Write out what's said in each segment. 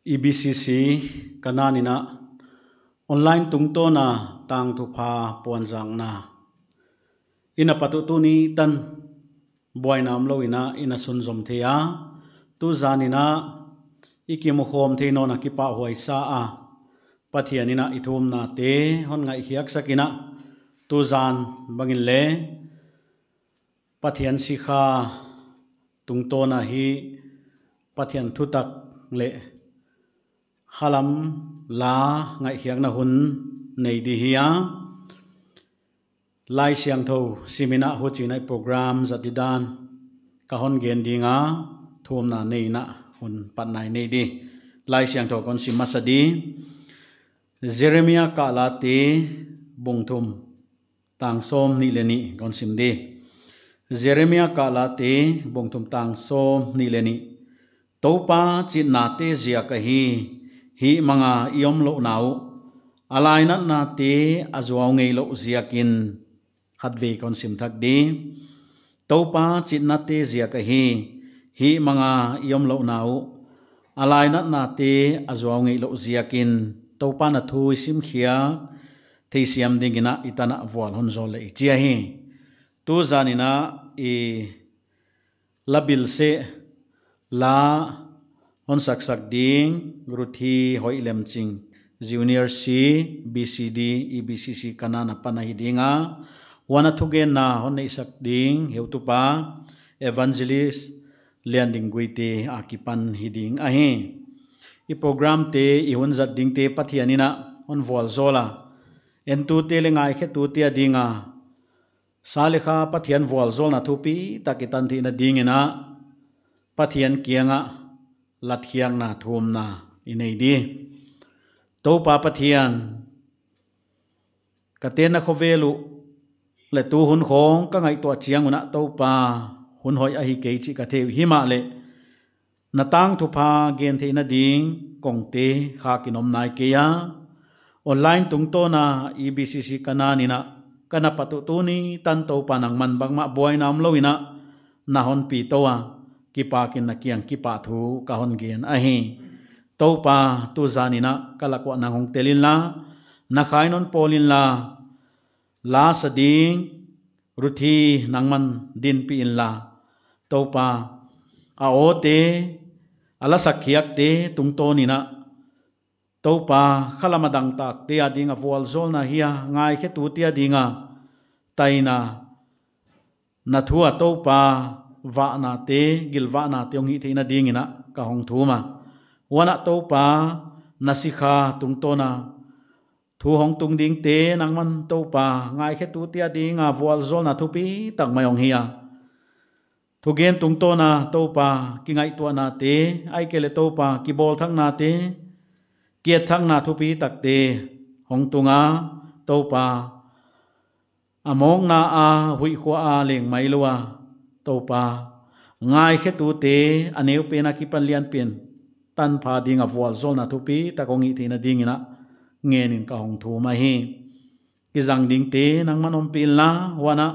EBCC kananina online tungto na tang tupa puanjang na ina patutuni tan buai nam lo ina sunzom thea tu zanina ikimukhom theino na kipa huai sa a pathianina ithum na te hon ngai hiak sakina tu zan bangin le pathian sikha tungto na hi pathian thutak le khalam la ngai hiak na hun nei di hiya lai siang tho simina ho chinai program zatidan kahon gen dinga thum na nei na hun patnai nei di lai siang tho kon simasadi Jeremia kalate bungthum tang som ni leni kon simdi Jeremia kalate bungthum tang som ni leni topa chin na te zia ka hi manga iom lo nau alaina na te azwaw ngei lo ziakin khatve kon sim thak di topa chin na te zia ka hi manga iom lo nau alaina na te azwaw ngei lo ziakin topa na thui sim khia thei siam dingina itana wal hon zol le chia hi tu zanina e labil se la hon sak ding ruthi hoi lem ching junior C BCD EBCC kanana panahidinga wana thugen na hon nei sak ding heutupa evangelist lianding guite akipan hiding ahi i program te i hon zat ding te pathianina hon wal zola entu te lengai khe tu tia dinga salikha pathian wal zol na thupi takitan thi na dingena pathian kianga lathiang na thum na inei di topa pathian katena khovelu le tu hun khong ka ngai to chiang una topa hun hoi a hi ke chi ka theu hima le natang thupa gen theina ding kongte kha kinom nai ke ya online tungto na EBCC kananina kana patu tuni tan topa nang man bangma boy nam loina nahon pi towa kipa kin na kiang kipa thu kahon gen ahi topa tu zanina kalakwa nangong telin la na khainon polin la sading ruthi nangman din pi in la topa a ote ala sakhiak te tungtoni na topa khalamadang tak te adinga wal zol na hiya ngai khe tu tia dinga taina na thua topa va na te gilwa na te ngi theina dingina ka hong thuma wana topa nasikha tungtona thu hong tung ding te nangman topa ngai khe tu tia dinga wal zol na thupi tak mayong hiya thu gen tungtona topa ki ngai tu na te ai kele topa ki bol thang na te kiet thang na thupi tak te hong tunga topa among na a hui khwa a leng mai lowa topa ngai khe tu te aneu pe na ki pan lian pen tan pha ding a wal zol na thupi ta ko ngi thina dingina ngenin ka hong thu ma hi ki jang ding te nang manom pil na wana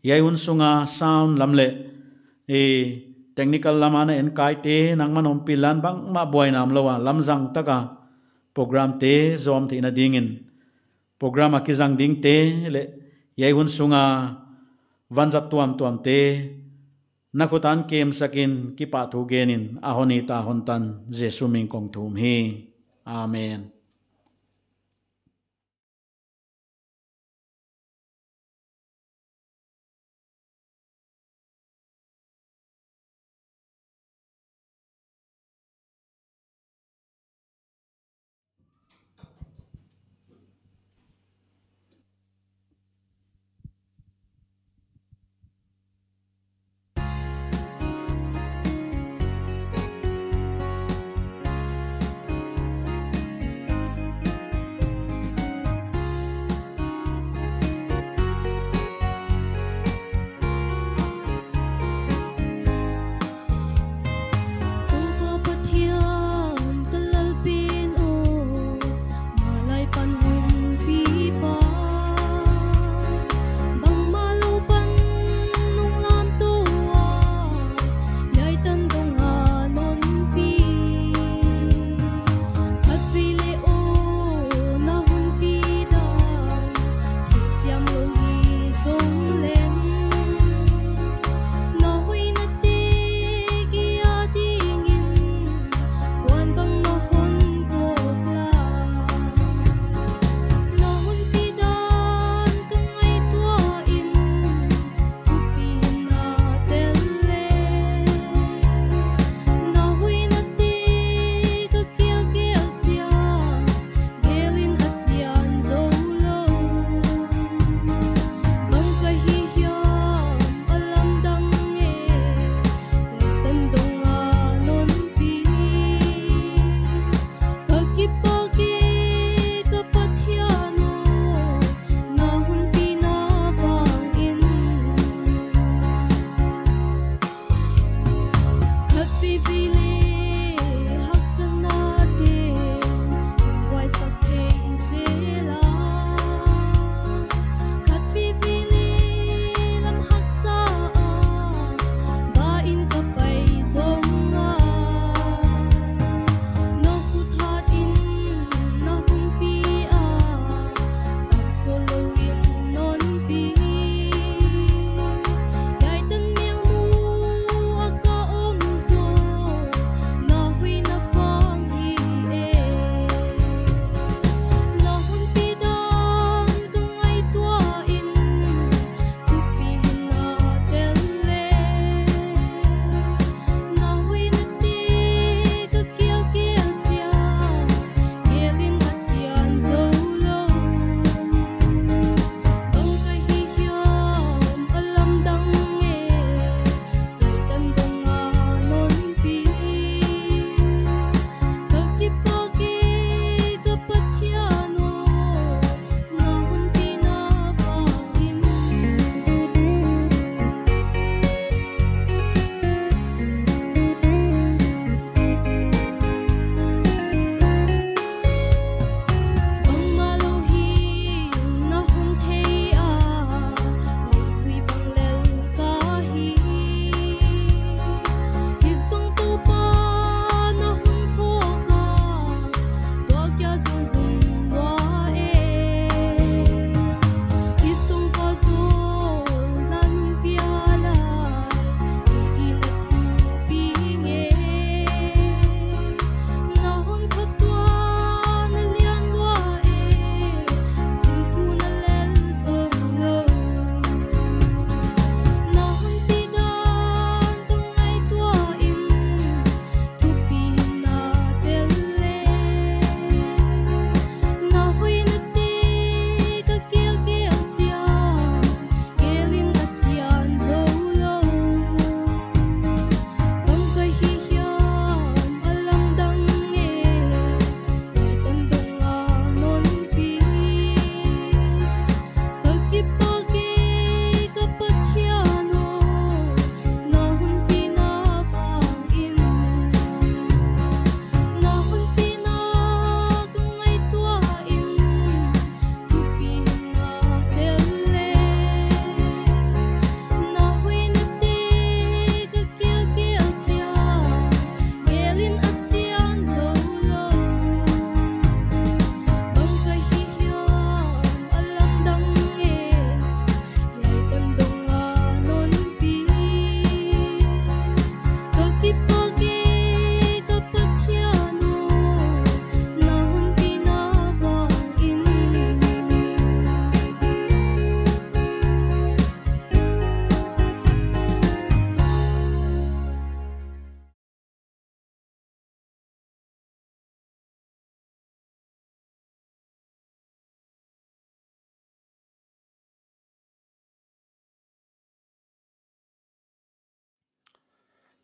yai hun sunga sound lamle e technical lamana en kai te nang manom pilan bang ma boy nam lowa lamjang taka program te zom thina dingin program a ki jang ding te le yai hun sunga vanjat tuam te nakhutan kem sakin ki pa thu genin ahoni ta hontan jesu ming kong thum hi amen.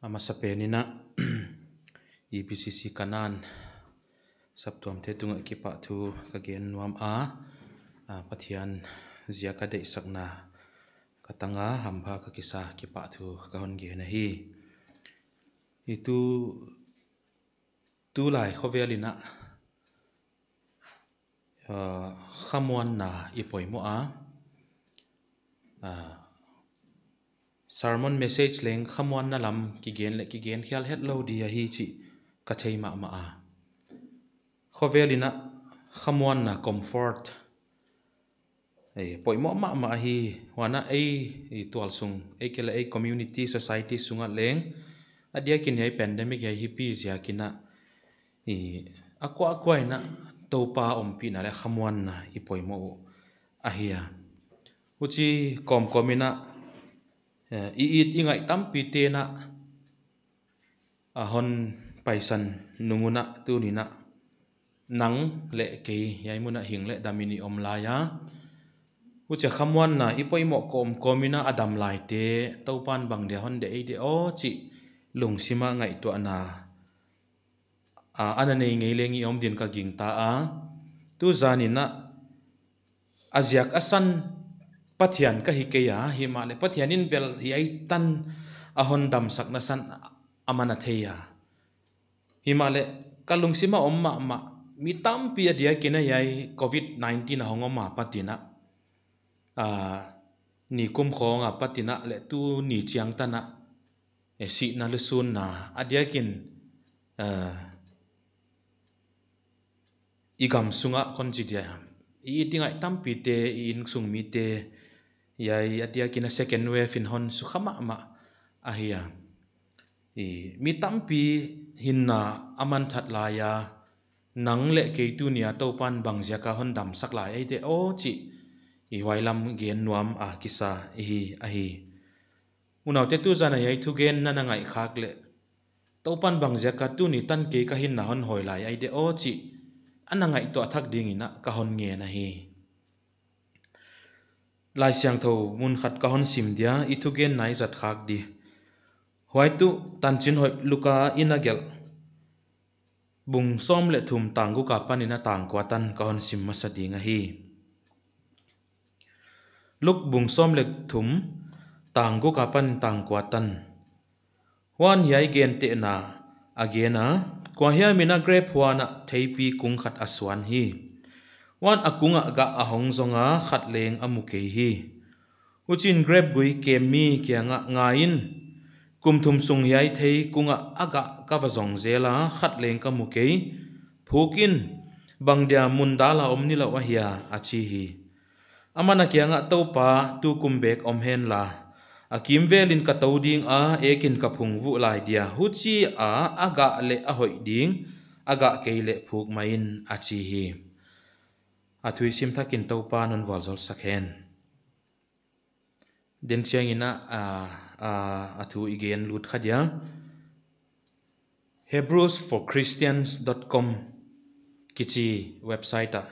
ama sapenina EPCC kanan sabtuam te tunga kipa thu kagen nuam pathian zia ka dei sakna katanga hamba ka kisa kipa thu kahon ge na hi itu tu lai khovelina khamuan na ipoimo sermon message leng khamuan na lam ki gen khial het lo dia hi chi ka thei ma khovelina khamuan na comfort poimo ma hi wana tual sung kela community society sunga leng adia kin hei pandemic hi pi zia kina akwa ina topa ompi na le khamuan na ipoimo ahia uchi komina ingai tampi te na ahon paisan nunguna tu nina nang le ke yai muna hing le damini omlaya ucha khamwan na ipoimo komina adam lai te topan bang de hon de o chi lungsima ngai to na ananei ngei lengi om din ka ging ta tu zanina aziak asan pathian ka hi ke ya himale pathianin bel hi ai tan ahon dam sakna san amana theya himale kalung sima omma mi tampi adia kina yai covid 19 hongoma patina ni kum khonga patina le tu ni chiang tana si na lusun na adia kin igam sunga konjidia tingai tampi te in sung mi te yai adia kina second wave in hon su khama ahia mi tampi hinna aman that laya nang le ke tu nia to pan bang zia ka hon dam sak lai ai te o chi wailam gen nuam kisa ahi unaw te tu zana yai thu gen na ngai khak le to pan bang zia ka tu ni tan ke ka hin na hon hoi lai ai de o chi anangai to thak ding ina ka hon nge na hi lai siang tho mun khat ka hon sim dia ithu gen nai zat khak di hoi tu tan chin hoi luka inagel bung som le thum tanggu ka panina tang kwa tan ka hon sim masadinga hi luk bung som le thum tanggu ka pan tang kwa tan wan yai gen te na agena kwa hia mina grep wana theipi kung khat aswan hi wan akunga ga ahong zonga khat leng amuke hi uchin grep gui kemi kyanga ngain kumthum sung yai thei kunga aga kawazong zela khat leng kamuke phukin bangdia mundala omnila wahia achi hi amana kyanga topa tu kumbek omhen la akim velin ka toding ekin ka phungwu lai dia huchi aga le ahoi ding aga keile phuk main achi hi athui sim thakin topa non walzol sakhen den chiang ina athu igen lut khadia hebrewsforchristians.com kichi website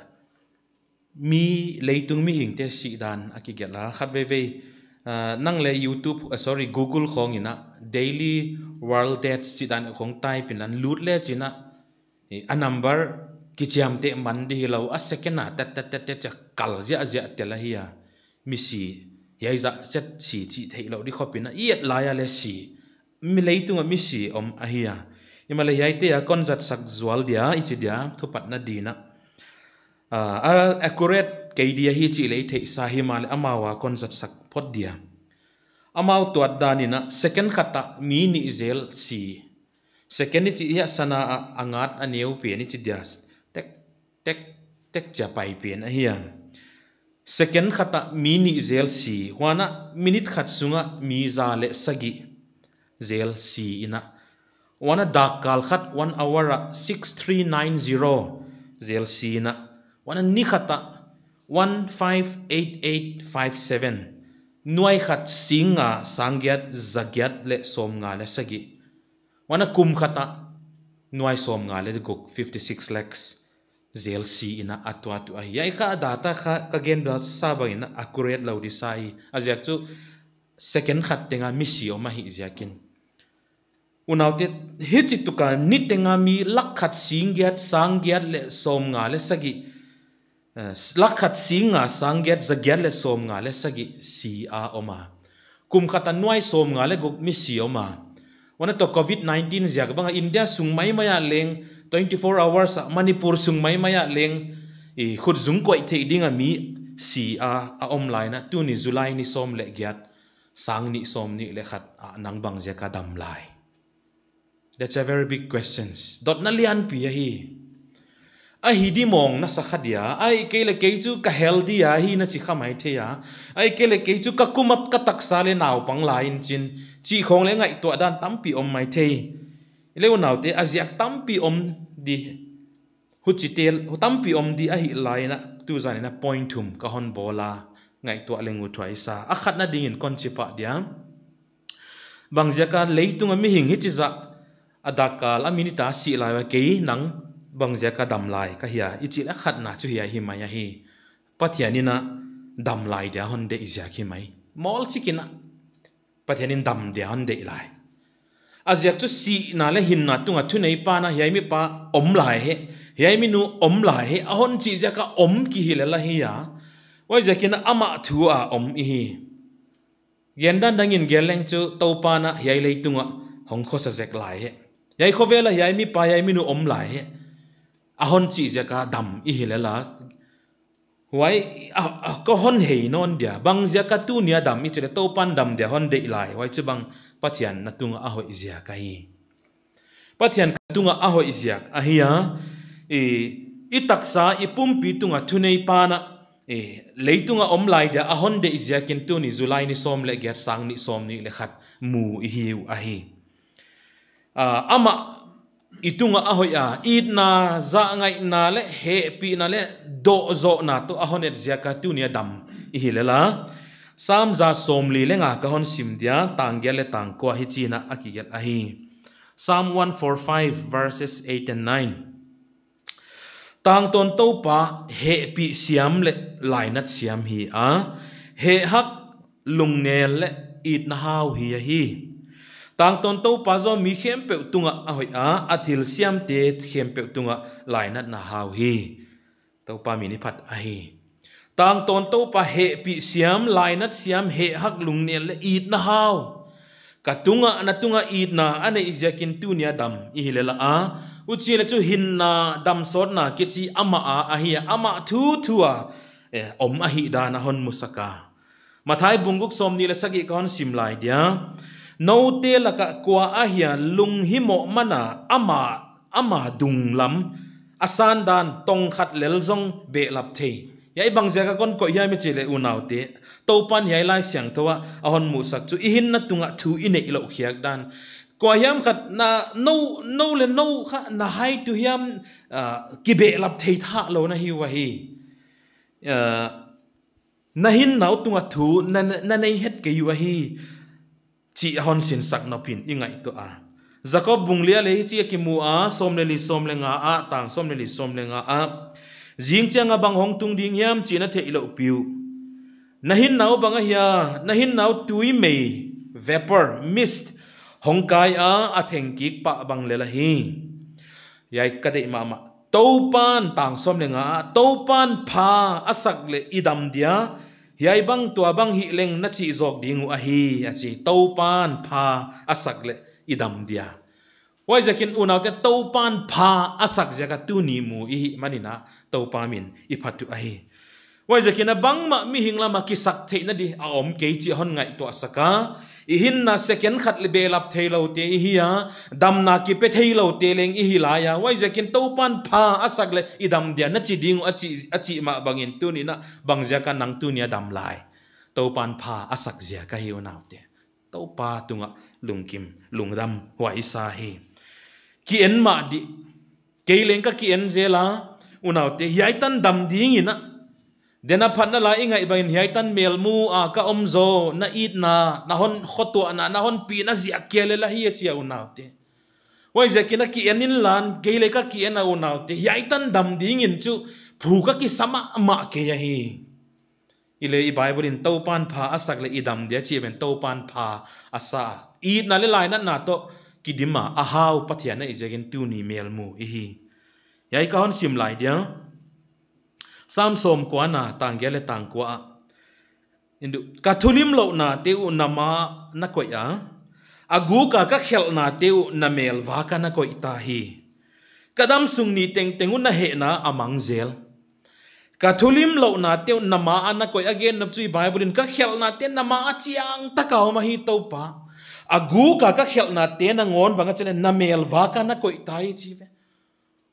mi leitung mi hingte si dan akigela khatve nang le YouTube Google khong ina daily world dates chi dan khong type in lan lut le china a number kichiam te mandi lo a second na tat kal zia tela hiya mi si yai za set si chi thei lo di khopina iet laya le si mi leitung mi si om ahia imale yai te a konjat sak zwal dia ichi dia thupat na dina accurate kei dia hi chi le thei sa hi mal amawa konjat sak phot dia amaw tuat danina second khata mi ni zel si second ni chi ya sana angat aneu pe ni chi dia tek cha pai pen ahia second khata mi ni zel si wana minute khat sunga mi za le sagi zel si ina wana dak kal khat 1 hour 6390 zel si na wana ni khata 158857 nuai khat singa sangyat zagyat le som nga le sagi wana kum khata nuai som nga le guk 56 lakhs zel si ina atwa tu yai ka data ka gen da sabang ina accurate lo di sai azyak chu second khat tenga mi si o ma hi ziakin unaw te hit tuka nitenga mi lakhat singyat sangyat le som nga le sagi lakhat singa sangyat zagyat le som nga le sagi si a oma kum khata nuai som nga le gok mi si oma wana to COVID-19 ziak banga India sung mai maya leng 24 hours Manipur sung mai maya leng e khut zung koi the dinga mi si a online na tu ni July ni som le gyat sang ni som ni le khat nang bang zeka dam lai. That's a very big questions. Dot na lian pi hi. Hi di mong na sa khadia ai kele keju ka healthy ya hi na chi khamai the ya ai kele keju ka kumat ka taksa le naw pang lain chin chi khong le ngai to dan tampi om mai the leu naw te aziak tampi om di hu chi tel hu tampi om di a hi lai na tu zani na point thum ka hon bola ngai to lengu thwai sa a khat na ding in kon chi pa dia bang jaka leitung mi hing hi chi za adakal aminita si lai wa ke nang bang jaka dam lai ka hiya ichi la khat na chu hiya hi mai hi pathiani na dam lai dia hon de izya ki mai mol chikina pathianin dam dia hon de lai azyak chu si na le hin na tunga thu nei pa na hiya mi pa om lai he hiya mi nu om lai he a hon chi jaka om ki hi la hiya wai jakina ama thu a om hi gendan dangin geleng chu topa na hiya leitunga hong kho sa jek lai he yai kho vela hiya mi pa hiya mi nu om lai he ahon chi jaka dam i hilela wai ko hon hei non dia bang jaka tu nia dam i chele to pan dam dia hon dei lai wai chu bang pathian na tunga a ho izia ka hi pathian ka tunga a ho izia a hiya i taksa i pumpi tunga thunei pa na leitunga om lai dia a hon dei izia kin tu ni July ni som le ger sang ni som ni le khat mu i hiu a hi ama itunga ahoy id na za ngai na le he pi na le do zo na to ahonet zaka tu nia dam i hilela sam za somli le nga ka hon sim dia tanggel le tang ko hi china akigel a hi Psalm 145 verses 8 and 9 tang ton to pa he pi siam le lainat siam hi he hak lungnel le id na hau hi tang ton to pa zo mi khem pe tunga ahoi athil siam te khem pe tunga lainat na hau hi to pa mi ni phat a hi tang ton to pa he pi siam lainat siam he hak lungnel le id na hau ka tunga na tunga id na ane izakin tunia dam i hilela uchi le chu hin na dam sot na ke chi ama a hi ama thu thua om a hi da na hon musaka mathai bunguk som ni le sagi kon sim lai dia no te laka kwa ahia lung himo mana ama dung lam asan dan tong khat lel zong be lap the yai bang jaka kon ko hiya mi chile unaw te to pan yai lai siang towa ahon mu sak chu ihin na tunga thu ine ilo khiak dan kwa hiam khat na no le no kha na hai tu hiam ki be lap thei tha lo na hi wa hi na hin naw tunga thu na nei het ke yu wa hi chi hon sin sak na pin ingai to Jacob bunglia le chi ki mu som le li som le nga tang som le li som le nga jing changa bang hong tung ding yam chi na the ilo piu na hin naw banga hiya na hin naw tui mei vapor mist hong kai a theng ki pa bang le la hi yai ka de mama to pan tang som le nga to pan pha asak le idam dia yai bang tua bang hi leng na chi jok dingu a hi a chi to pan pha asak le idam dia wai jakin unaw te to pan pha asak jaka tu ni mu i manina to pa min i phatu a hi wai jakin bang ma mi hingla ma ki sak the na di a om ke chi hon ngai to asaka i hin na second khat le belap thailo te i hi dam na ki pe thailo te leng i hi la ya wai jakin to pan pha asak le idam dia na chi ding a chi ma bangin tu ni na bang jaka nang tu nia dam lai to pan pha asak zia ka hi unaw te to pa tunga lungkim lungdam wa isa hi ki en ma di ke leng ka ki en zela unaw te yai tan dam ding ina dena phanna la inga ibain hiai tan melmu ka omzo na it na hon khoto na hon pi na zia kele la hi chia unaute wai zakina ki enin lan keile ka ki ena unaute hiai tan dam ding in chu phu ka ki sama ma ke ya hi ile i bible in topan pha asak le idam dia chi ben topan pha asa it na le lai na to kidima ahau pathian na izagin tu ni melmu ihi yai ka hon sim lai dia sam som kwa na tanggele tang kwa indu kathulim lo na teu nama na koya agu ka khel na teu na mel wa ka na koi ta hi kadam sung ni teng tengun na he na amang zel kathulim lo na teu nama ana koi again na chui bible in ka khel na te nama achiang takaw ma hi to pa agu ka khel na te na ngon banga chen na mel wa ka na koi ta hi chi ve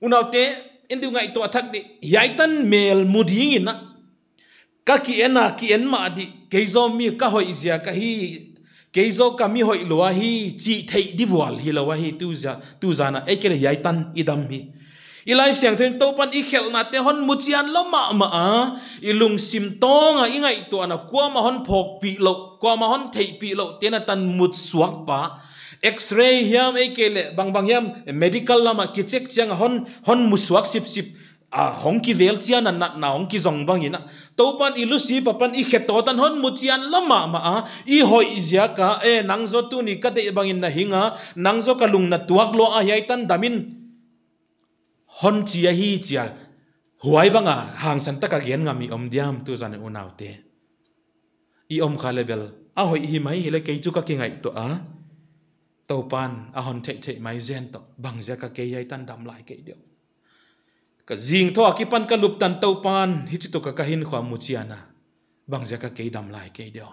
unaw te indu ngai to athak di yaitan mel muding ina ka ki en ma di keizo mi ka hoi zia ka hi keizo ka mi hoi lo hi chi thei diwal hi lo hi tu za na ekele yaitan idam hi ilai siang then to pan i khel na te hon muchian lo ma ilung sim tong a ingai to na kwa ma hon phok pi lo kwa ma hon thei pi lo te na tan mut suak pa x-ray hiam ekele bang hiam medical lama ki check chiang hon musuak sip hong ki vel chian na hong ki zong bang ina to pan ilusi papan i kheto tan hon muchian lama i hoi zia ka nangzo tu ni ka de bang in na hinga nangzo ka lung na tuak lo a yai tan damin hon chia hi chia huai banga hang san taka gen ngami diam tu zan unaw te i kha level a hoi hi mai le ke chu ka ki ngai to to pan a hon thei mai zen to bang ja ka ke yai tan dam lai ke dio ka jing tho ki pan ka lup tan to pan hi chi to ka hin khwa mu chiana bang ja ka ke dam lai ke dio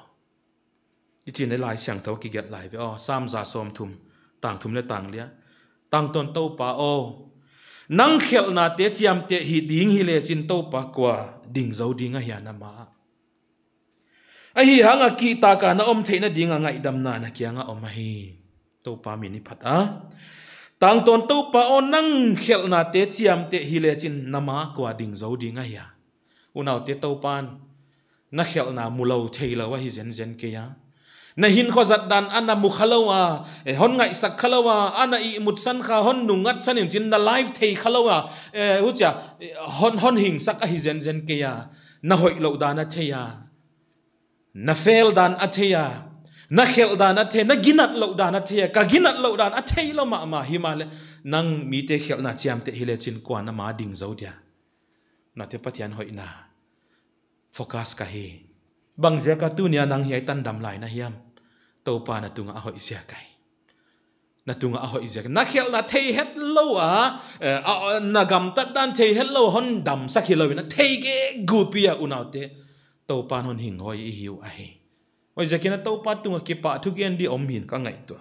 i chin le lai siang tho ki get lai ve sam za som thum tang thum le tang lia tang ton to pa nang khel na te chiam te hi ding hi le chin to pa kwa ding zo ding a hian ama a hi hanga ki ta ka na theina ding a ngai dam na kianga hi to pa mi ni phat tang ton to pa nang khel na te chiam te hi le chin nama kwa ding zo ding a hian unaw te to pan na khel na mulo theilo wa hi zen ke ya na hin khozat dan ana mu khalowa hon ngai sak khalowa ana I mut san kha hon nungat san in chin na live thei khalowa ucha hon hing sak a hi zen ke ya na hoi lo dan a theya na fail dan a theya na khel dan a the na ginat lo dan a theya ka ginat lo dan a thei lo ma hi ma le nang mi te khel na chiam te hi le chin kwa na ma ding zo dia na te pathian hoi na focus ka hi bang ja ka tu nia nang hiai tan dam lai na hiam to pa na tunga hoi sia kai na tunga hoi sia na khel na thei het lo na gam tat dan thei het lo hon dam sakhi lo na thei ge gu pia unaw te to pa hon hing hoi I hiu a he oi ja kina to pa tunga ki pa thu gen di hin ka ngai to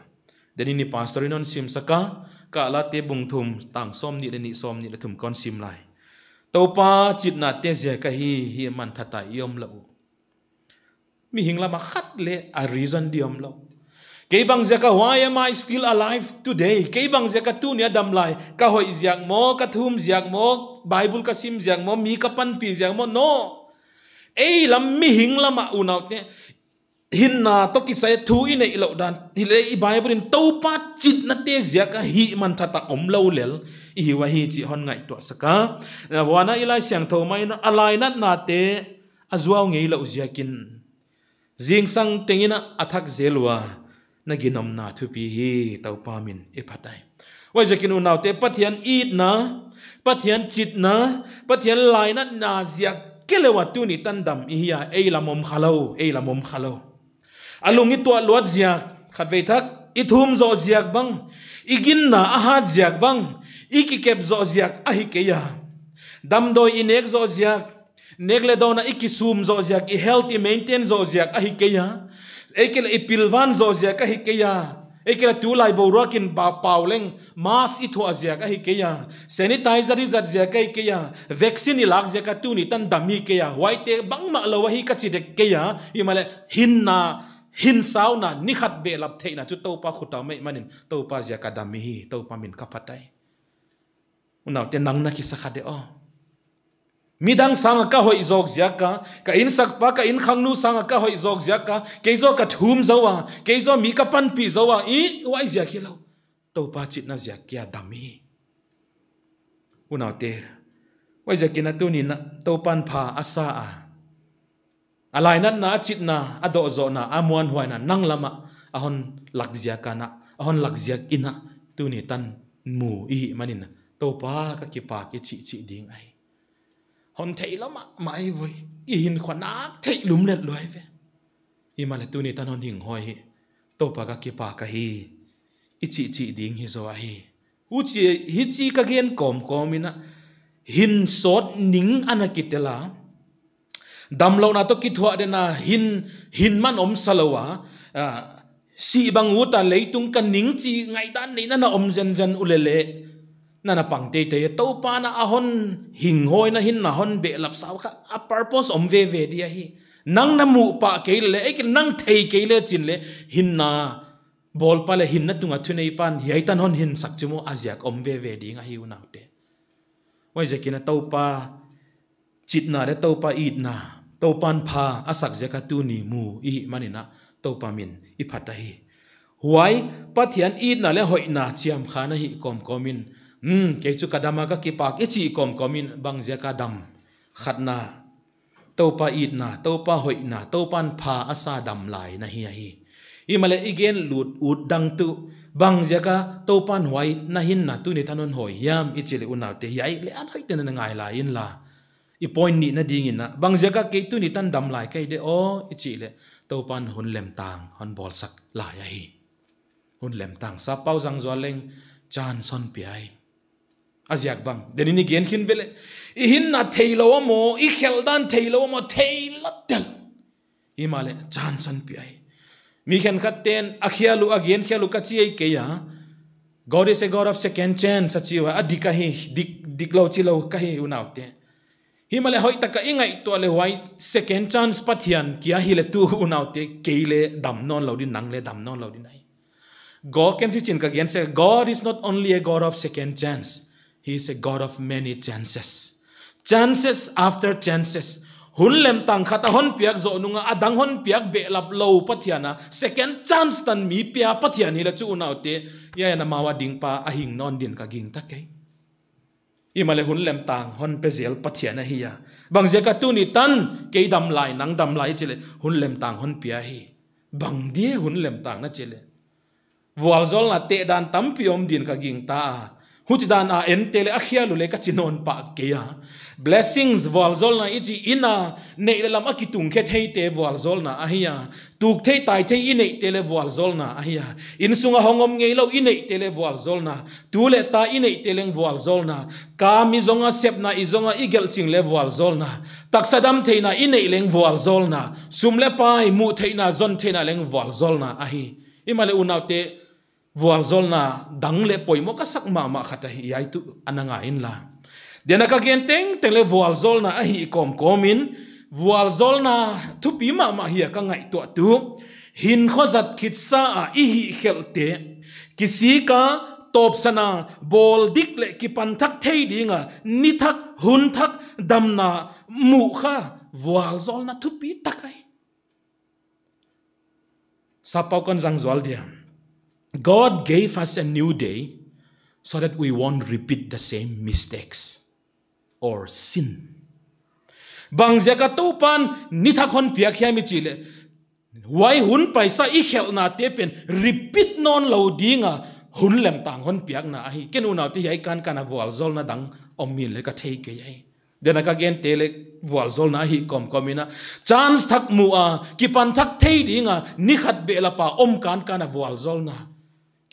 deni ni pastor non sim saka ka la te bung thum tang som ni ni som ni le thum kon sim lai to pa chit na te ja ka hi man thata yom lo mi hingla ma khat le a reason diom lo ke bang zaka why am I still alive today ke bang zaka tu nia dam lai ka hoi ziak mo ka thum ziak mo bible ka sim ziak mo mi ka pan pi ziak mo no lam mi hingla ma unaw te hinna to ki sai thu ine ilo dan hile I bible in to pa chit na te ziaka hi man thata lo lel I wa hi chi hon ngai to saka wana ilai siang tho mai na alai na te azwaw ngei lo ziakin jing sang tengina athak zelwa na ginom na thu pi hi tau pa min iphatai wai jakinu naw te pathian eat na pathian chit na pathian lai na ziak kelewa tu ni tandam ihia lamom khalo alungi to lot ziak khatwei thak ithum zo ziak bang igin na ahat ziak bang ikikep zo ziak ahi keya damdoi inek zo ziak negle dona ikisum zo ziak I healthy maintain zo ziak ahi keya ekele ipilvan zo ziak ahi keya ekele tu lai bo rokin ba pauleng mas I tho ziak ahi keya sanitizer I zat ziak ahi keya vaccine I lak ziak tu ni tan dami keya waite bang ma lo hi ka chi de keya imale hin sauna ni khat be lap theina chu to pa khuta mai manin to pa ziak dami hi to pa min ka phatai unaw te nang na ki sakha de midang sanga ka hoi zok ziaka ka in sakpa ka in khangnu sanga ka hoi zok ziaka keizo ka thum zawa keizo mi ka pan pi zawa I wai zia khilo to pa chit na zia kya dami unaw te wai zia kina tu ni na to pan pha asa alai na chit na ado zo na amuan huai na nang lama ahon lak zia kana ahon lakziak ina tu ni tan mu i manina to pa ka ki pa ki chi ding ai hon thei lama mai voi i hin khona thei lum let loi ve i male tu ni tan hon hing hoi to pa ka ki pa ka hi i chi ding hi zo ai u chi hi chi ka gen kom ina hin sot ning anakitela damlo na to ki thwa de na hin man om salawa si bang uta leitung kan ning chi ngai dan ni na om zen ulele na pang te to pa na ahon hing hoi na hin na hon be lap saw kha a purpose om ve dia hi nang na mu pa ke le ek nang thei ke le chin le hin na bol pa le hin na tunga thunei pan hi tan hon hin sak chumo aziak om ve ding a hi u naute wai zekina to pa chit na de to pa it na to pan pha asak zeka tu ni mu i manina to pa min i phata hi huai pathian it na le hoi na chiam kha na hi komin ke chu kadama ka ki pak e chi komin bang zeka dam khatna to pa it na to pa hoi na to pan pha asa dam lai na hi i male igen lut ut dang tu bang zeka to pan huai na hin na tu ni thanon hoi yam i chile unaw te yai le an hoi te na ngai la in la i point ni na ding in na bang zeka ke tu ni tan dam lai kai de o i chile to pan hun lem tang hon bol sak la ya hi hun lem tang sa pau jang zo leng chan son pi ai aziak bang denini gen khin bele i hin na theilo mo i khel dan theilo mo theilatel i male chan son pi ai mi khan khaten akhialu again khialu ka chi ai ke ya God is a God of second chance achiwa adika hi diklo chilo ka hi unaute himale hoi taka ingai to le wai second chance pathian kia hi le tu unaute keile dam non lo din nang le dam non lo din ai God can teach in ka gen say God is not only a God of second chance, he is a God of many chances after chances hun lem tang khata hon piak zo nunga adang hon piak be lap lo pathiana second chance tan mi pia pathian hi la chu unaute ya na mawa ding pa ahing non din ka ging takai imale hun lem tang hon pezel pathiana hiya bang zeka tu ni tan ke dam lai nang dam lai chile hun lem tang hon pia hi bang die hun lem tang na chile wal zol na te dan tam piom din ka ging ta huch dan a entele akhia lu le ka chinon pa ke ya blessings wal zol na iji ina nei le lam akitung khe thei te wal zol na ahia tuk thei tai thei inei te le wal zol na ahia in sunga hongom ngei lo inei te le wal zol na tu le ta inei te leng wal zol na ka mi zonga sep na izonga igel ching le wal zol na taksadam thei na inei leng wal zol na sum le pai mu thei na zon thei na leng wal zol na ahi imale unaute wal zol na dang le poimo ka sak ma khata hi ai tu ananga in la dena ka genteng tele wal zol na ahi komin wal zol na thu pi ma hi ka ngai to tu hin khozat khitsa a i hi khelte kisi ka top sana bol dik le ki pan thak thei dinga ni thak hun thak damna mu kha wal zol na thu pi takai sapau kon jang zwal dia God gave us a new day so that we won't repeat the same mistakes or sin. Bang zeka topan nithakon piak hiami chile. Why hun paisa I khel na te pen repeat non lo dinga hun lem tang hon piak na ahi ken una ti hai kan kana wal zol na dang omil le ka thei ke ai. Dena ka gen tele wal zol na hi komina chance thak mu a ki pan thak thei dinga ni khat be la pa om kan kana wal zol na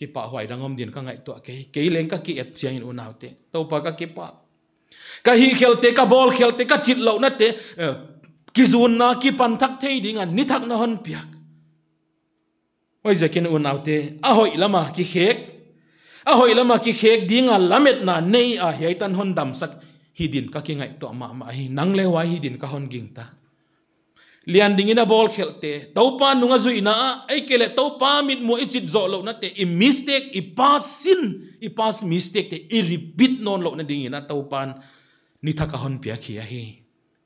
ki pa huai dangom din ka ngai to ke leng ka ki et chiang in unaute to pa ka ki pa ka hi khelte ka bol khelte ka chit lo na te ki zun na ki pan thak thei dinga ni thak na hon piak oi zekin unaute a hoi lama ki khek dinga lamet na nei a heitan hon dam sak hidin ka ki ngai to ma hi nang le wa hidin ka hon ging ta lian dingina bol khelte topa nunga zuina ai kele topa mit mo ichit zo lo na te I mistake I pass mistake te I repeat non lo na dingina topan ni thaka hon pia khia hi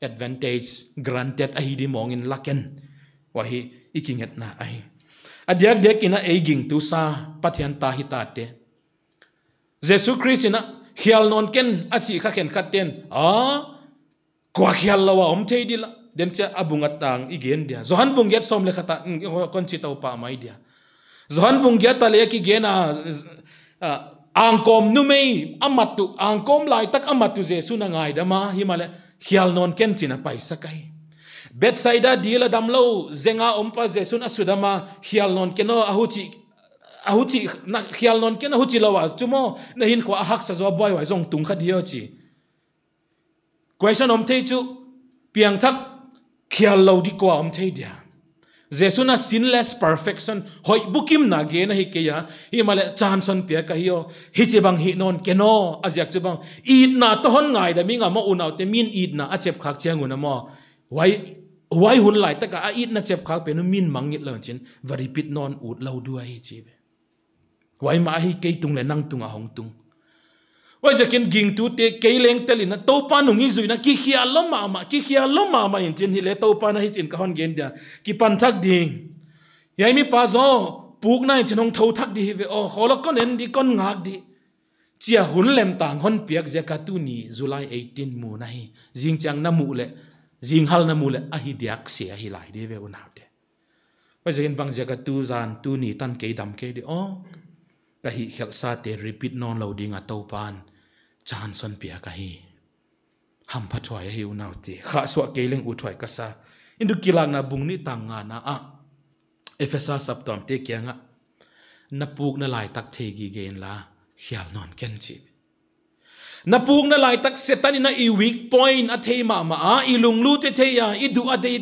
advantage granted a hi di mongin laken wa hi ikinget na ai adiak dek ina aging tu sa pathian ta hi ta te Jesus Christ ina khial non ken achi kha ken khaten kwa khial lawa om thei dila dem cha abungat tang igen dia zohan bunget som le khata kon chi tau pa mai dia Zohan bung gya tale ki gena angkom nu mei amatu angkom lai tak amatu Jesu na ngai dama himale khial non ken china paisa kai Bethsaida dila damlo zenga ompa Jesu na sudama khial non keno ahuchi na khial non ken ahuchi lawas chumo na hin kwa hak sa zo boy wai zong tung khat hiyo chi question om thei chu piang thak khial lo di kwa om thei dia Jesu na sinless perfection hoi bukim na ge na hi ke ya hi male chanson pia ka hiyo hi che bang hi non keno azyak che bang id na to hon ngai da mi nga mo unaw te min id na a chep khak chengu na mo wai hun lai ta ka a id na chep khak pe no min mangit lo chin va repeat non ut lo du hi chi wai ma hi ke tung le nang tung a hong tung wai jakin ging tu te ke leng telin na to pa nungi zui na ki khia lo ma in chin hi le to pa na hi chin ka hon gen dia ki pan thak ding yai mi pa zo puk na chin hong tho thak di ve o holok kon en di kon ngak di chia hun lem tang hon piak zakatu ni July 18 mu na hi jing chang na mu le jing hal na mu le a hi diak se hi lai de ve unaw de wai jakin bang zakatu zan tu ni tan ke dam ke di o ka hi khel sa te repeat non lo ding a to pan chan son pia ka hi ham phathwai hi unaw te kha swa keleng u thwai ka sa indu kilang na bung ni tang nga na a Efesa saptom te kya nga na puk na lai tak the gi gen la khial non ken chi na puk na lai tak setan na I weak point a the ma a I lung lu te the ya I du a de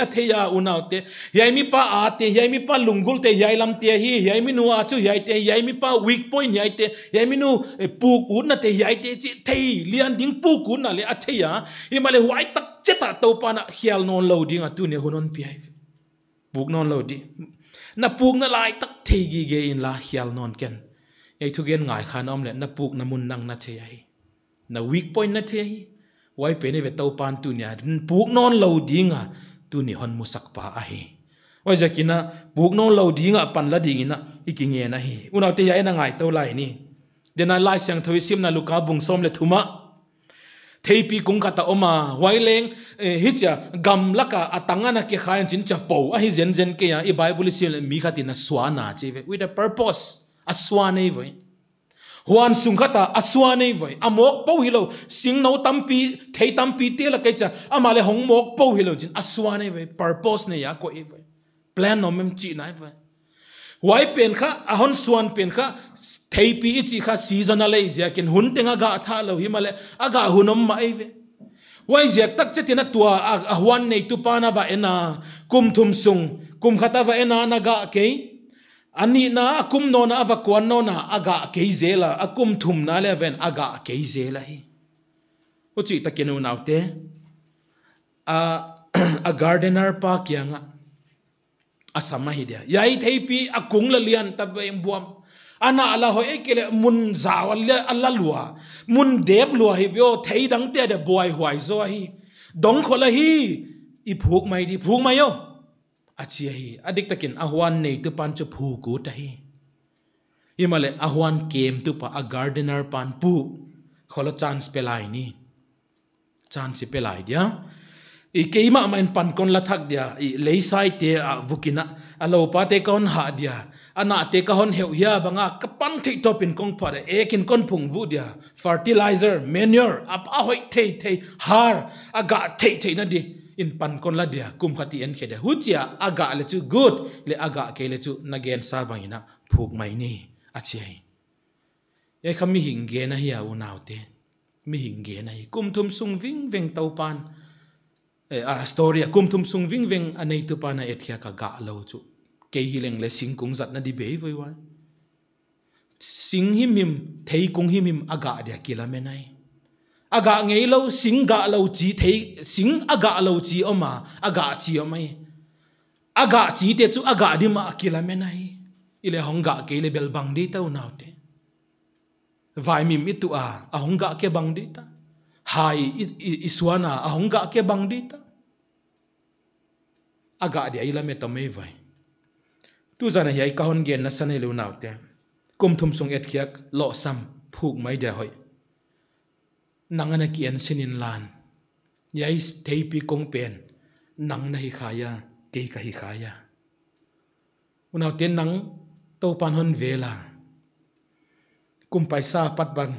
a the ya unaw te yai mi pa a te yai mi pa lungul te yai lam te hi yai mi nu a chu yai te yai mi pa weak point yai te yai mi nu puk un na te yai te chi the lian ding puk un na le a the ya I ma le wai tak cheta to pa na khial non lo ding a tu ne hunon pi puk non lo di na puk na lai tak the gi ge in la khial non ken ei thu gen ngai khan om le na puk na mun nang na the ai na weak point na the wai pe ne ve to pan tu nya puk non lo dinga tu ni hon musak pa a hi wai zakina puk non lo dinga pan la ding ina ikinge na hi unaw te ya na ngai to lai ni dena lai sang thoi sim na luka bung som le thuma theipi kung khata oma waileng hicha gam laka atanga na ke khain chin cha po a hi zen zen ke ya I bible sil mi khatina swana che with a purpose aswane voi huan sungkhata aswane voi amok po hilo sing no tampi thei tampi te la ke cha amale hong mok po hilo chin aswane voi purpose ne ya ko e voi plan no mem chi nai voi wai pen kha ahon suan pen kha thei pi chi kha seasonal ai ja ken hun tenga ga tha lo himale aga hunom mai ve wai jak tak chetina tua a huan nei tu pana va ena kum thum sung kum khata va ena na ga ke ani na akum no na ava kwan no na aga ke zela akum thum na le ven aga ke zela hi uchi takenu naute a gardener pa kyanga asama hi dia yai theipi akung la lian tabe buam ana ala ho ekele mun zawal alla lua mun deb lua hi vio thei dang te de boy huai zo hi dong khola hi I phuk mai di phuk mai yo achia hi adik takin ahwan nei tu pan chu phu ku ta hi imale ahwan kem tu pa a gardener pan pu khola chance pelai ni chance pelai dia I keima main pan kon la thak dia I leisai te a vukina alo pa te kon ha dia ana te ka hon heu ya banga kapan thei topin kong phare ekin kon phung vu dia fertilizer manure ap a hoi thei har aga thei na di in pan kon la dia kum khati en khede huchia aga le chu good le aga ke le chu nagen sa bangina phuk mai ni achai ye khami hinge na hiya unaute mi hinge na hi kum thum sung ving veng tau pan a story kum thum sung ving veng anei tu pana ethia ka ga lo chu ke hileng le sing kung zat na di be voi wa sing him thei kung him aga dia kilamenai aga ngei lo sing ga lo chi thei sing aga lo chi oma aga chi omai aga chi te chu aga di ma kilamenai ile honga ke le bel bang di ta unaute vai mim itu a honga ke bang di ta hai iswana a honga ke bang di ta aga dia ila me tomei vai tu zana yai ka hon gen na sanai lu naute kum thum sung et khiak lo sam phuk mai dia hoi nangana ki an sinin lan yai thei pi kong pen nang na hi khaya ke ka hi khaya unaw ten nang to pan hon vela kum paisa pat bang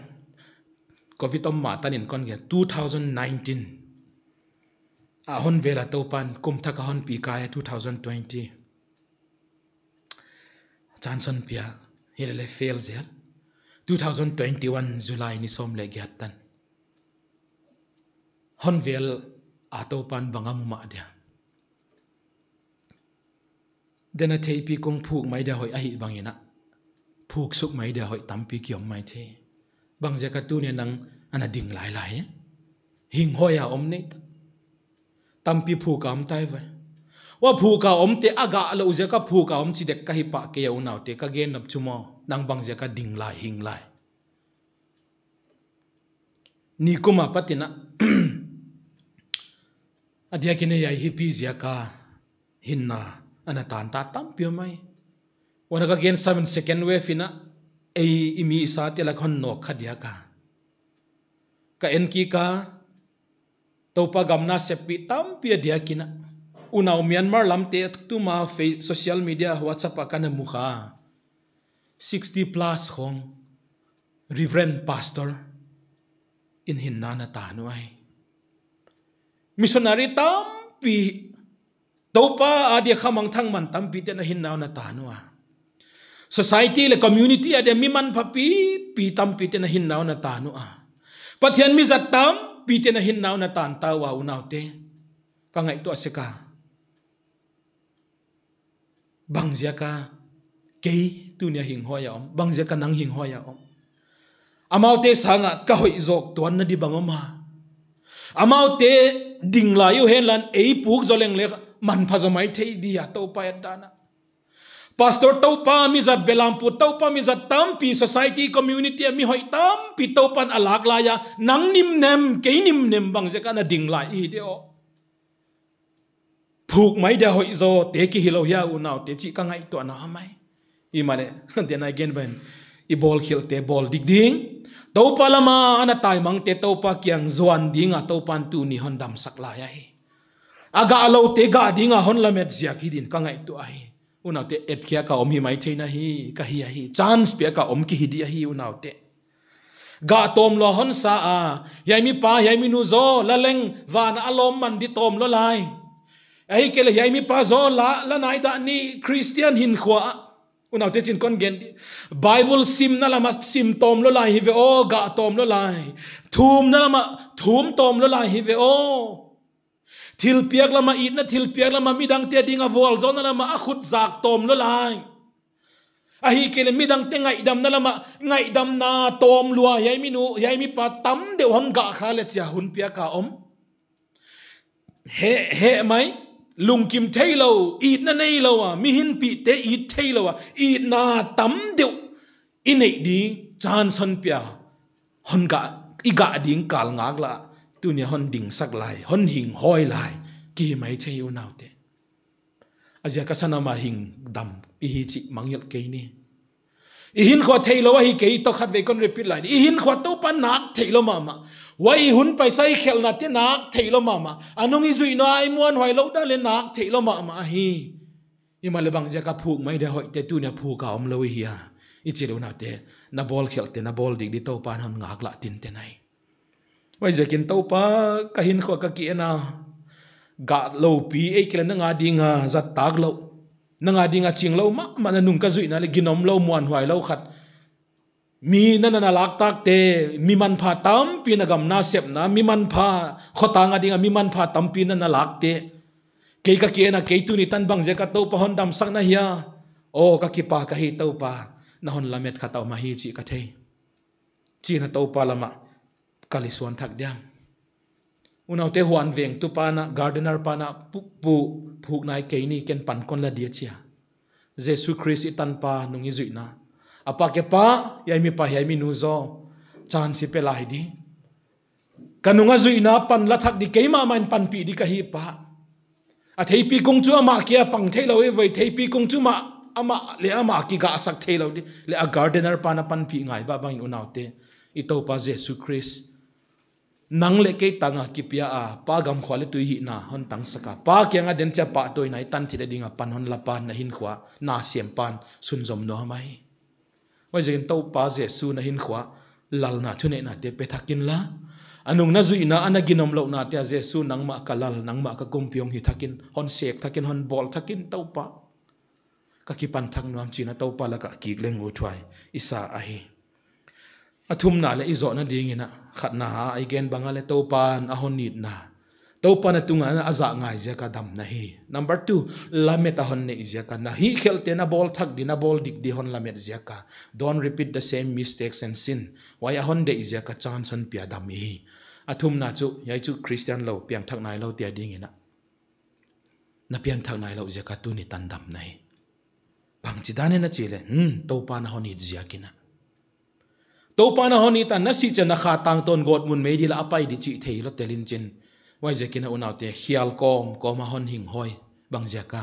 covid ma tanin kon ge 2019 a hon vela to pan kum thaka hon pi kai 2020 chanson pia hele fail zel 2021 July ni som le gyatan hon vel a to pan bangam ma dia dena thei pi kong phuk mai da hoi a hi bangina phuk suk mai da hoi tampi kiom mai the bang je ka tu ne nang ana ding lai lai hing hoya om ne tampi phuk am tai vai wa phuka om te aga lo je ka phuka om chi dek ka hi pa ke u naw te ka gen nap chumo nang bang je ka ding lai hing lai ni kuma patina adia kine yai hi pi zia ka hinna ana tan ta tam pio mai wana ka gen 7 second wave ina ei imi sa te la khon no khadia ka en ki ka topa gamna sepi tam pia dia kina unaw Myanmar lamte tu ma social media WhatsApp kana mukha 60 plus khong reverend pastor in hinna na tanu ai missionary tam pi topa adia khamang thang man tam pi te na hinnaw na tanu a society le community adia mi man phapi pi tam pi te na hinnaw na tanu a pathian mi zat tam pi te na hinnaw na tan ta wa unaw te ka ngai to aseka bang zia ka ke tu nia hing hoya om bang zia ka nang hing hoya om amau te sanga ka hoi zok tuan na di bangoma amau te ding la yu hen lan ei puk zoleng le man phazomai thei dia to pa dana pastor to pa mi zat belampu to pa mi zat tam pi society community mi hoi tam pi to pan alak la ya nang nim nem ke nim nem bang zia ka na ding la i de o phuk mai da hoi zo te ki hilo ya u naw te chi ka ngai to na mai I mane then again ben I ball khil te ball dik ding to pa lama ana tai mang te to pa kyang zwan ding a to pan tu ni hon dam sak la ya hi aga alo te ga ding a hon lamet zia ki din ka ngai to ai unaw te et khia ka om hi mai theina hi ka hi chance pe ka om ki hi dia hi unaw te ga tom lo hon sa a yai mi pa yai mi nu zo la leng van alom man di tom lo lai ai ke le yai mi pa zo la nai da ni Christian hin khwa unaw te chin kon gen Bible sim na lama sim tom lo lai hi ve o ga tom lo lai thum na lama thum tom lo lai hi ve o thil piak lama it na thil piak lama midang te ding a vol zon na lama a khut zak tom lo lai a hi ke le midang te ngai dam na lama ngai dam na tom lua yai mi pa tam de hon ga kha le cha hun pia ka om he mai lung kim thailo it na nei lo mi hin pi te it thailo it na tam deu inei di chan son pia hon ga I ga ding kal ngak la tu ne hon ding sak lai hon hing hoi lai ki mai theu naw te azia ka sana ma hing dam I hi chi mangyal ke ni I hin kho thailo hi ke to khat ve kon repeat lai I hin kho to pa nak thailo mama wai hun paisai khel na te nak thailo mama anung I zui no ai muan hoi lo da le nak thailo mama hi I ma le bang ja ka phuk mai de hoi te tu ne phu ka om lo hi ya I chi lo na te na ball khel te na ball dik di to pan hon ngak la tin te nai wai ja kin to pa ka hin kho ka ki na ga lo pi e kila na nga dinga zat tag lo na nga dinga ching lo ma na nung ka zui na le ginom lo muan hoi lo khat mi na lak tak te mi man pha tam pi na gam na sep na mi man pha khota nga dinga mi man pha tam pi na lak te ke ka ke na ke tu ni tan bang je ka to pa hon dam sak na hiya o ka ki pa ka hi to pa na hon lamet kha taw ma hi chi ka thei chi na to pa lama kalisuan thak diam unaw te huan veng tu pa na gardener pa na pu phuk nai ke ni ken pan kon la dia chia Jesus Christ I tan pa nung I zui na apa ke pa yai mi pa yai mi nu zo chan si pe lai di kanunga zui na pan la thak di ke ma man pan pi di ka hi pa a thei pi kong chu ama kia pang thei lo e voi thei pi kong chu ma ama le ama ki ga sak thei lo di le a gardener pa na pan pi ngai ba bang unaw te I to pa Jesus Christ nang le ke tanga kipia a pa gam khwale tu hi na hon tang saka pa kyanga den cha pa toy nai tan thida dinga pan hon lapan na hin khwa na siam pan sun zom no mai wai jeng to pa Jesu na hin khwa lal na thune na te pe thakin la anung na zuina anaginom lo na te Jesu nang ma kalal nang ma ka kumpiong hi thakin hon sek thakin hon bol thakin to pa ka ki pan thang nuam china to pa la ka ki leng u thwai isa a hi athum na le izo na ding ina khatna ai gen bangale to pan a hon nit na to pan atunga na aza ngai je ka dam na hi number 2 lamet a hon ne je ka na hi khelte na ball thak dina ball dik di hon lamet je ka don't repeat the same mistakes and sin why a hon de je ka chance hon pia dam hi athum na chu yai chu Christian lo piang thak nai lo tia ding ina na piang thak nai lo je ka tu ni tan dam nai bang chidane na chile to pan a hon ni je kina to pana honi ta nasi chana kha tang ton god mun me di la apai di chi thei lo telin chin wai je kina unaw te khial kom a hon hing hoi bang jaka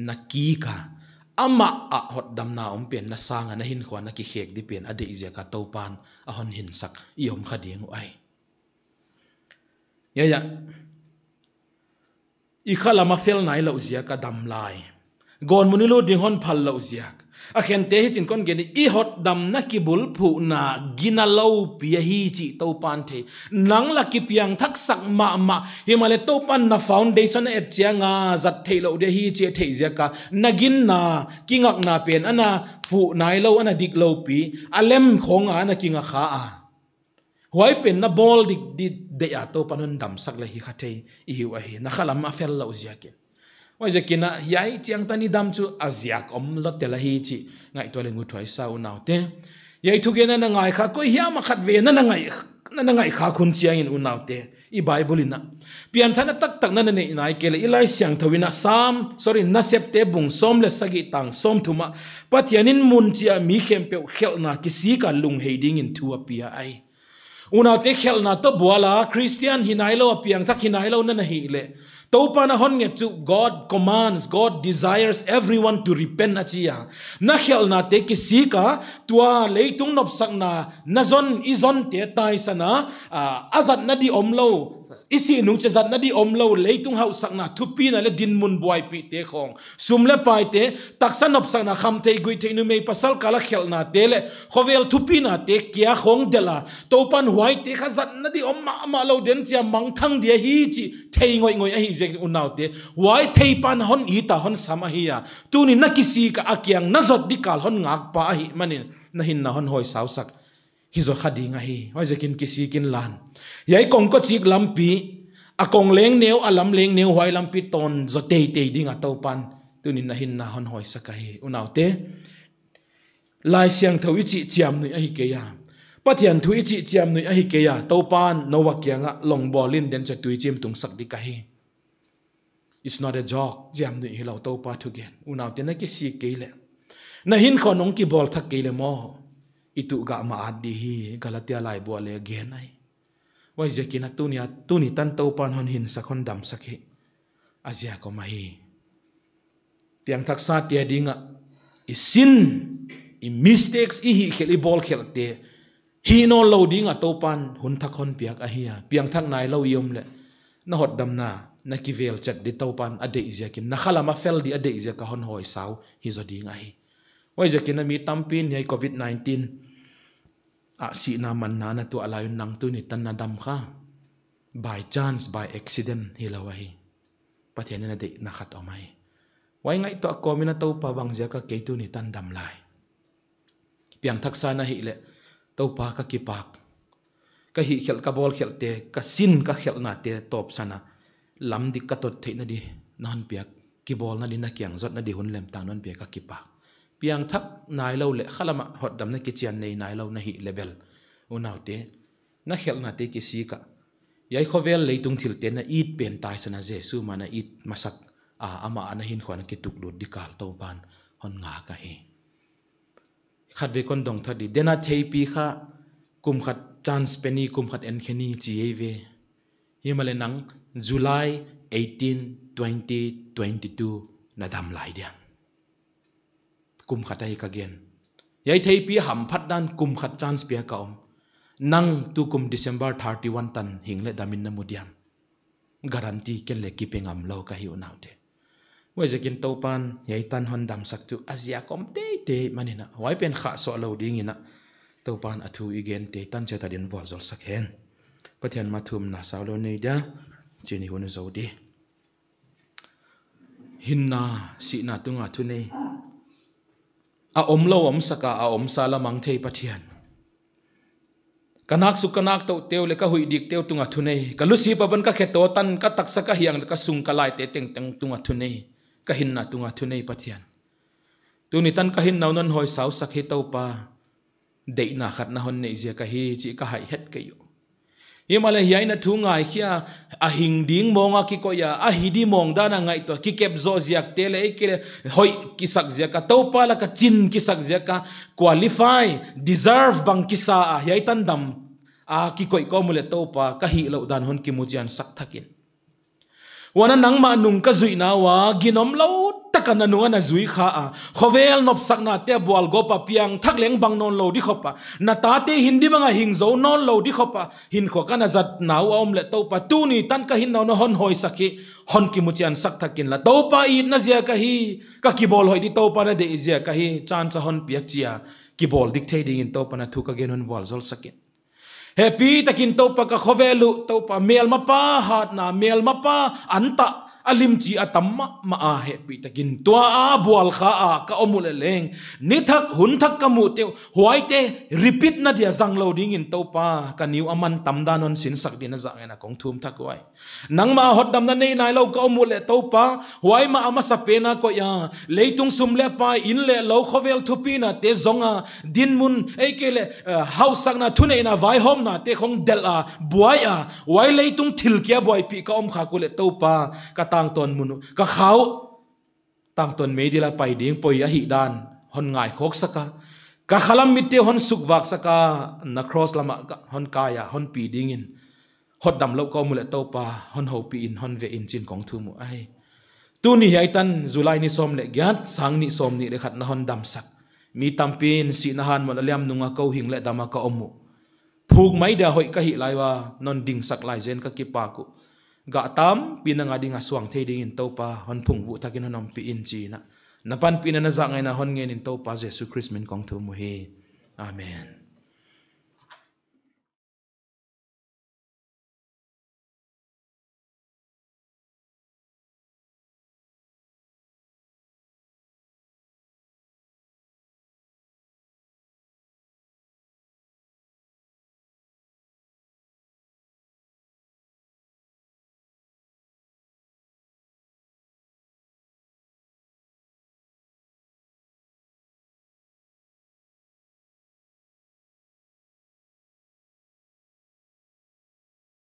na ki ka ama a hot dam na pen na sanga na hin khwa na ki khek di pen ade je ka to pan a hon hin sak iom khading ai ya i khala ma fel nai lo zia ka dam lai gon munilo ding hon phal lo ziak a khen te hi chin kon gen i hot dam na ki bul phu na gina lo pia hi chi to pan the nang la ki piang thak sak ma hi male to pan na foundation et chianga zat thei lo de hi che thei zia ka nagin na kingak na pen ana fu nai lo ana dik lo pi alem khong ana kinga kha a huai pen na bol dik de ya to panon dam sak la hi khathei i hi wa hi na khalam ma fel lo zia ke wai je kina yai chiang tani dam chu aziak om lot te la hi chi ngai to le ngu thoi sa u naw te yai thu gena na ngai kha ko hiya ma khat ve na ngai kha khun chiang in u naw te i bible ina pian thana tak na ne nai ke le ilai siang thawina na sep te bung som le sagi tang som thuma pathianin mun chia mi khem pe khel na ki si ka lung heiding in thu apia ai unaw te khel na to buala Christian hinailo apiang thak hinailo na hi le to pana hon nge chu God commands, God desires everyone to repent achia na khel na te ki sika tua leitung nop sak na zon izon te tai sana azat na di omlo isi nung che zat na di omlo leitung hau sak na thupi na le din mun boy pi te khong sumle pai te taksan nop sak na kham te gui te nu mei pasal kala khel na te le khovel thupi na te kya khong dela to pan huai te kha zat na di om ma lo den chia mang thang dia hi chi thei ngoi a hi je unaw te wai thei pan hon i ta hon sama hi ya tu ni na kisi ka akyang na zot di kal hon ngak pa hi manin na hin na hon hoi sau sak hi zo khadinga hi hoi jekin kisi kin lan yai kong ko chik lampi akong leng neu alam leng neu hoi lampi ton zo te dinga to pan tu ni na hin na hon hoi sak hi unaw te lai siang thawi chi chiam ni a hi ke ya pathian thui chi chiam ni a hi ke ya to pan no wa kyanga long bolin den cha tui chim tung sak di ka hi it's not a joke jam ni hilau to pa thu gen unaw te na ki si ke le na hin khonong ki bol thak ke le mo itu ga ma adi hi galatia lai bo le gen ai wai je kina tu ni tan to pan hon hin sakhon dam sakhi azia ko ma hi piang thak sa tia dinga i sin i mistakes i hi kheli bol khelte hi no lo dinga to pan hun thak hon piak a hi piang thak nai lo yom le na hot dam na kivel chat di taupan ade iziakin na khala ma fel di ade izia ka hon hoi sau hi zo ding ai wai jakin mi tampin yai covid-19 a si na man na tu alayun nang tu ni tan na dam kha by chance by accident hi lawahi pathian na de na khat omai wai ngai to ko mina to pa bang ja ka ke tu ni tan dam lai piang thaksa na hi le to pa ka kipak ka hi khel ka bol khel te ka sin ka khel na te top sana lam dik ka tot the na di non piak ki bol na di na kyang zot na di hun lem tang non piak ka kipak piang thak nai lo le khalama hot dam na ki chian nei nai lo na hi level unaw te na khel na te ki si ka yai khovel leitung thil te na eat pen tai sana Jesu mana eat masak ama ana hin khwana ki tuk lut dikal to pan hon nga ka hi khat ve kon dong thadi dena thei pi kha kum khat chance penny kum khat en kheni chi ve himale nang July 18 2022 na dam lai dia kum khat ai ka gen yai thei pi ham phat dan kum khat chance pia ka om nang tukum December 31 tan hingle damin na mudiam garanti ken le kipengam lo ka hiu naute wai jekin topan yai tan hon dam sak tu azia kom te manina wai pen kha so lo ding ina topan athu igen te tan cheta din vol zol sak hen pathian mathum na sawlo nei da chini hun zo di hinna si na tunga thu nei a om lo om saka a om sala mang thei pathian kanak su kanak to teu le ka hui dik teu tunga thu nei kalusi paban ka kheto tan ka taksa ka hiang ka sung ka lai te teng teng tunga thu nei ka hinna tunga thu nei pathian tuni tan ka hin naunan hoi sau sak he to pa deina khat na hon nei zia ka hi chi ka hai het ke yo yemale hiai na thu ngai khia a hing ding monga ki ko ya a hidi mong da na ngai to ki kep zo ziak te le ke hoi ki sak zia ka to pa la ka chin ki sak zia ka qualify deserve bang ki sa a hiai tan dam a ki koi ko mule to pa ka hi lo dan hon ki mujian sak thakin wana nang ma nung ka zui na wa ginom lo takana nunga na zui kha a khovel nop sakna te boal go pa piang thak leng bang non lo di khopa na ta te hindi banga hing zo non lo di khopa hin kho kana zat naw om le to pa tu ni tan ka hin no hon hoi saki hon ki muchian sak thakin la to pa i na zia ka hi ka ki bol hoi di to pa na de zia ka hi chan cha hon piak chia ki bol dik thei ding in to pa na thu ka gen hon bol zol sakin happy takin to pa ka khovelu to pa mel ma pa hat na mel ma pa anta alim chi atamma ma a happy takin tua a bual kha a ka omul leng ni thak hun thak ka mu te huai te repeat na dia zang lo ding in to pa ka niu aman tam da non sin sak din za na kong thum thak wai nang ma hot dam na nei nai lo ka omul le to pa huai ma ama sa pe na ko ya leitung sum le pa in le lo khovel thupi na te zonga din mun ei ke le house sak na thune na vai hom na te khong del a buai a wai leitung thil kia buai pi ka om kha ko le to pa ka tang ton munu ka khau tang ton me dila pai ding poi a hi dan hon ngai khok saka ka khalam mit te hon suk wak saka na cross lama hon kaya hon pi ding in hot dam lo ko mule to pa hon ho pi in hon ve in chin kong thu mu ai tu ni hai tan July ni som le gyat sang ni som ni le khat na hon dam sak mi tampin si na han mon aliam nunga ko hing le dama ka omu phug mai da hoi ka hi lai wa non ding sak lai zen ka ki pa ku ga tam pinanga dinga suang thei ding in to pa hon phung bu takin honom pi in chi na napan pinana za ngai na hon ngen in to pa Jesus Christ min kong thu mu hi amen.